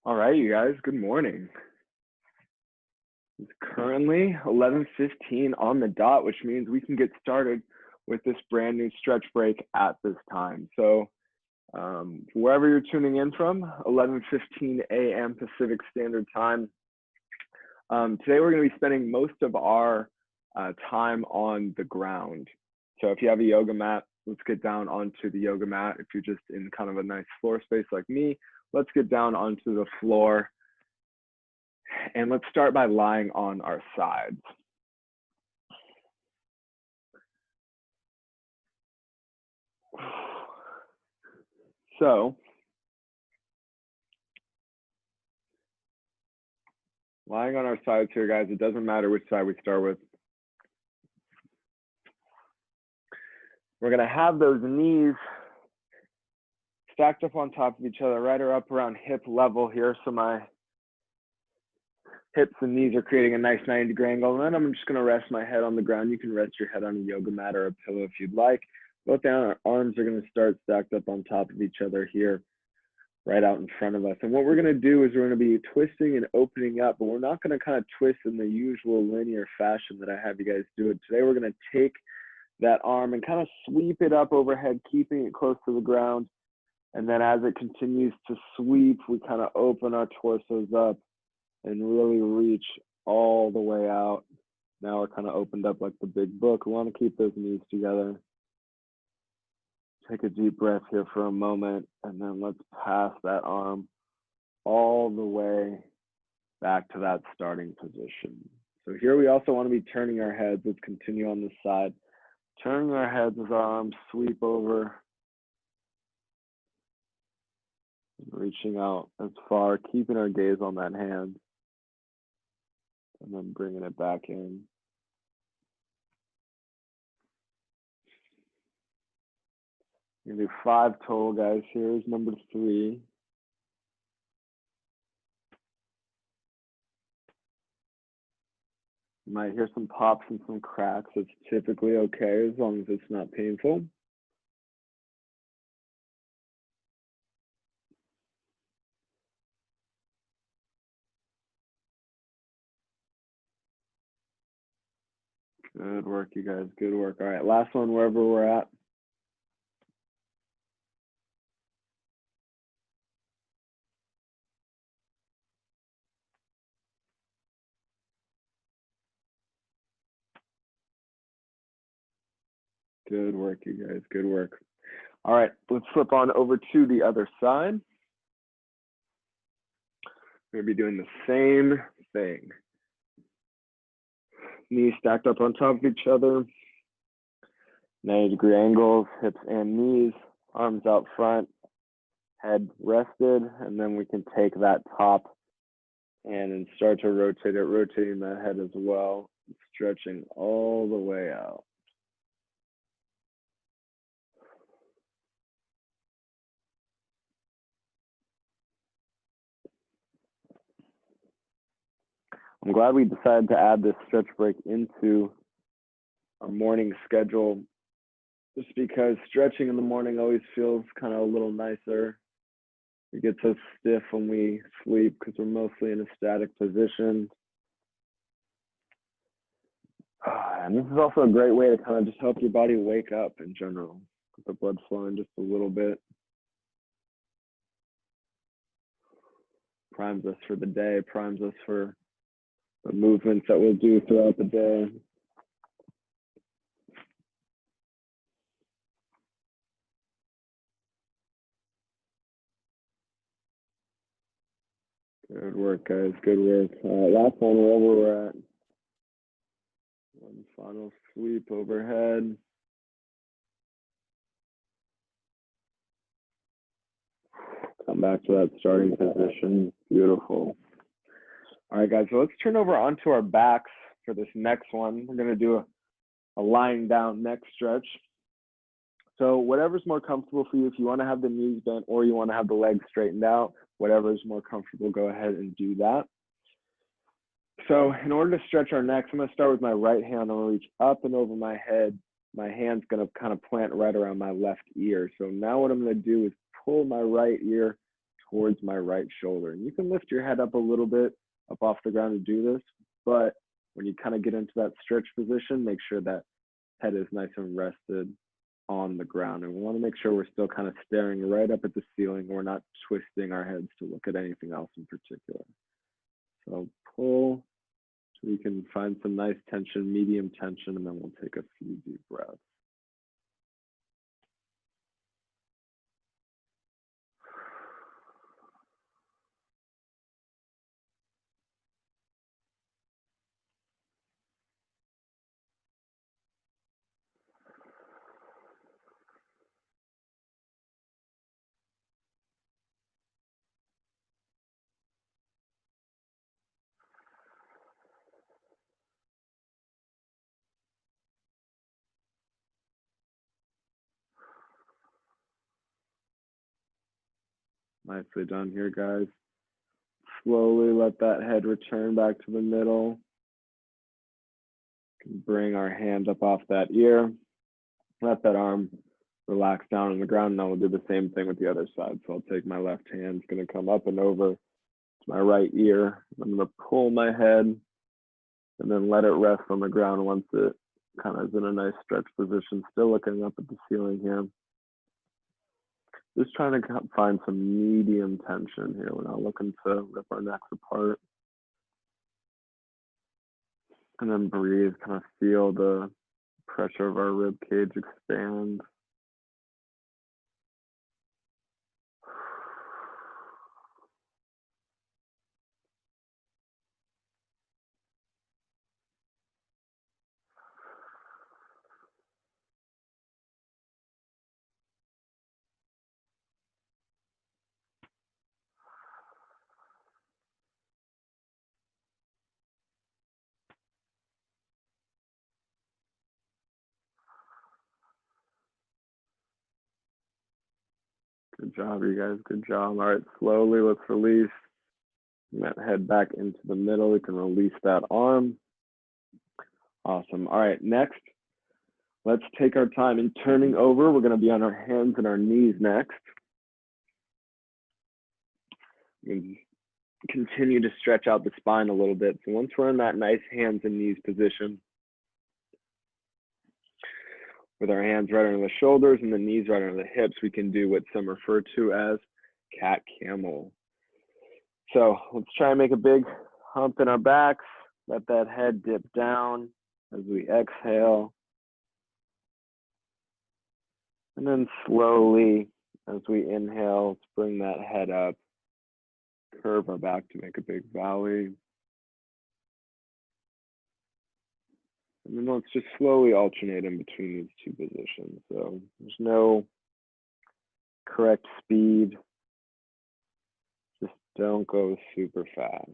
All right, you guys, good morning. It's currently 11:15 on the dot, which means we can get started with this brand new stretch break at this time. So wherever you're tuning in from, 11:15 a.m. Pacific Standard Time. Today we're going to be spending most of our time on the ground. So if you have a yoga mat, let's get down onto the yoga mat. If you're just in kind of a nice floor space like me, let's get down onto the floor. And let's start by lying on our sides. So, lying on our sides here, guys, it doesn't matter which side we start with. We're gonna have those knees stacked up on top of each other, right or up around hip level here. So my hips and knees are creating a nice 90-degree angle. And then I'm just gonna rest my head on the ground. You can rest your head on a yoga mat or a pillow if you'd like. Both down, our arms are gonna start stacked up on top of each other here, right out in front of us. And what we're gonna do is we're gonna be twisting and opening up, but we're not gonna kind of twist in the usual linear fashion that I have you guys do it. Today, we're gonna take that arm and kind of sweep it up overhead, keeping it close to the ground. And then as it continues to sweep, we kind of open our torsos up and really reach all the way out. Now we're kind of opened up like the big book. We want to keep those knees together. Take a deep breath here for a moment, and then let's pass that arm all the way back to that starting position. So here we also want to be turning our heads. Let's continue on this side. Turning our heads as our arms sweep over, reaching out as far, keeping our gaze on that hand, and then bringing it back in. We're gonna do 5 total, guys. Here's number 3. You might hear some pops and some cracks. It's typically okay as long as it's not painful. Good work, you guys. Good work. All right, last one, wherever we're at. Good work, you guys. Good work. All right, let's flip on over to the other side. We're gonna be doing the same thing. Knees stacked up on top of each other. 90-degree angles, hips and knees, arms out front, head rested, and then we can take that top and start to rotate it, rotating that head as well, stretching all the way out. I'm glad we decided to add this stretch break into our morning schedule, just because stretching in the morning always feels kind of a little nicer. We get so stiff when we sleep because we're mostly in a static position. And this is also a great way to kind of just help your body wake up in general, get the blood flowing just a little bit. Primes us for the day, primes us for the movements that we'll do throughout the day. Good work, guys. Good work. Last one, wherever we're at. One final sweep overhead. Come back to that starting position. Beautiful. All right, guys, so let's turn over onto our backs for this next one. We're gonna do a lying down neck stretch. So whatever's more comfortable for you, if you wanna have the knees bent or you wanna have the legs straightened out, whatever is more comfortable, go ahead and do that. So in order to stretch our necks, I'm gonna start with my right hand. I'm gonna reach up and over my head. My hand's gonna kind of plant right around my left ear. So now what I'm gonna do is pull my right ear towards my right shoulder. And you can lift your head up a little bit up off the ground to do this, but when you kind of get into that stretch position, make sure that head is nice and rested on the ground. And we want to make sure we're still kind of staring right up at the ceiling. We're not twisting our heads to look at anything else in particular. So pull so we can find some nice tension, medium tension, and then we'll take a few deep breaths. Nicely done here, guys. Slowly let that head return back to the middle. Bring our hand up off that ear. Let that arm relax down on the ground, and then we'll do the same thing with the other side. So I'll take my left hand, it's going to come up and over to my right ear. I'm going to pull my head and then let it rest on the ground once it kind of is in a nice stretch position, still looking up at the ceiling here. Just trying to find some medium tension here. We're not looking to rip our necks apart. And then breathe, kind of feel the pressure of our rib cage expand. Good job, you guys. Good job. All right, slowly, let's release. That head back into the middle. We can release that arm. Awesome. All right, next, let's take our time in turning over. We're going to be on our hands and our knees next. And continue to stretch out the spine a little bit. So once we're in that nice hands and knees position, with our hands right under the shoulders and the knees right under the hips, we can do what some refer to as cat camel. So let's try and make a big hump in our backs. Let that head dip down as we exhale. And then slowly, as we inhale, let's bring that head up, curve our back to make a big valley. And then let's just slowly alternate in between these two positions. So there's no correct speed. Just don't go super fast.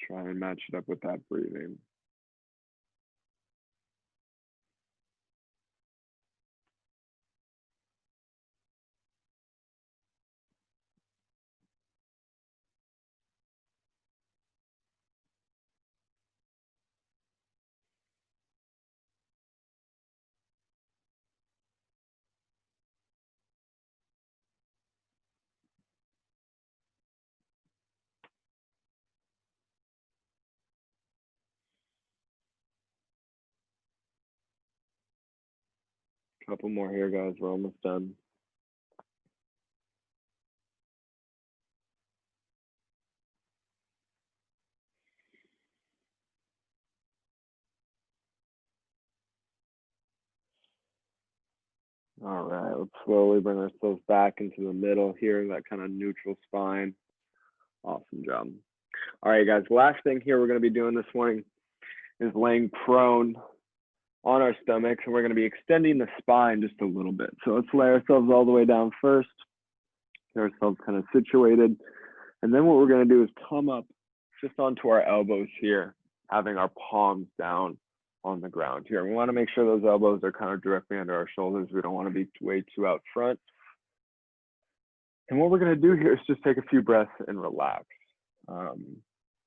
Try and match it up with that breathing. Couple more here, guys. We're almost done. All right, let's slowly bring ourselves back into the middle here, that kind of neutral spine. Awesome job. All right, guys, last thing here we're going to be doing this morning is laying prone on our stomachs, and we're going to be extending the spine just a little bit. So let's lay ourselves all the way down first, get ourselves kind of situated. And then what we're going to do is come up just onto our elbows here, having our palms down on the ground here. We want to make sure those elbows are kind of directly under our shoulders. We don't want to be way too out front. And what we're going to do here is just take a few breaths and relax.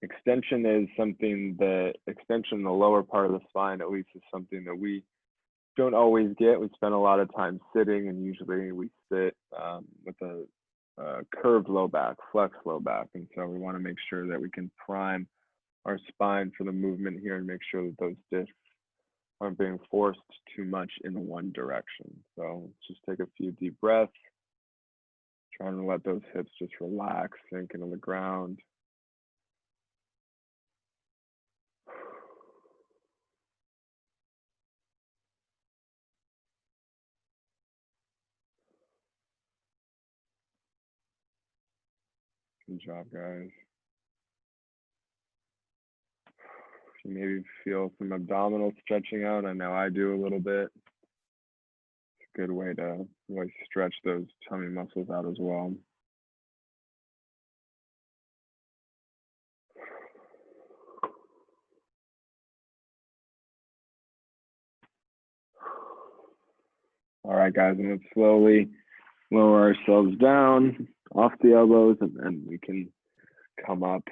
Extension is something that, extension in the lower part of the spine at least, is something that we don't always get. We spend a lot of time sitting, and usually we sit with a curved low back, flex low back. And so we want to make sure that we can prime our spine for the movement here and make sure that those discs aren't being forced too much in one direction. So let's just take a few deep breaths, trying to let those hips just relax, sink into the ground. Good job, guys. You maybe feel some abdominal stretching out. I know I do a little bit. It's a good way to really stretch those tummy muscles out as well. All right, guys, and let's slowly lower ourselves down off the elbows, and then we can come up.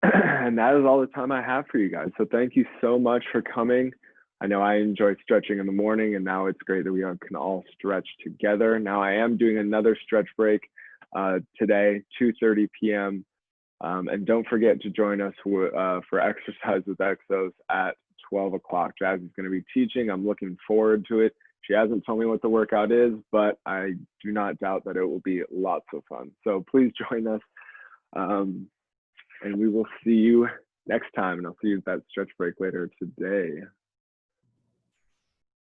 And that is all the time I have for you guys. So thank you so much for coming. I know I enjoy stretching in the morning, and now it's great that we can all stretch together. Now I am doing another stretch break today, 2:30 p.m. And don't forget to join us for Exercise with Exos at 12 o'clock. Jazz is going to be teaching. I'm looking forward to it. She hasn't told me what the workout is, but I do not doubt that it will be lots of fun. So please join us. And we will see you next time. And I'll see you at that stretch break later today.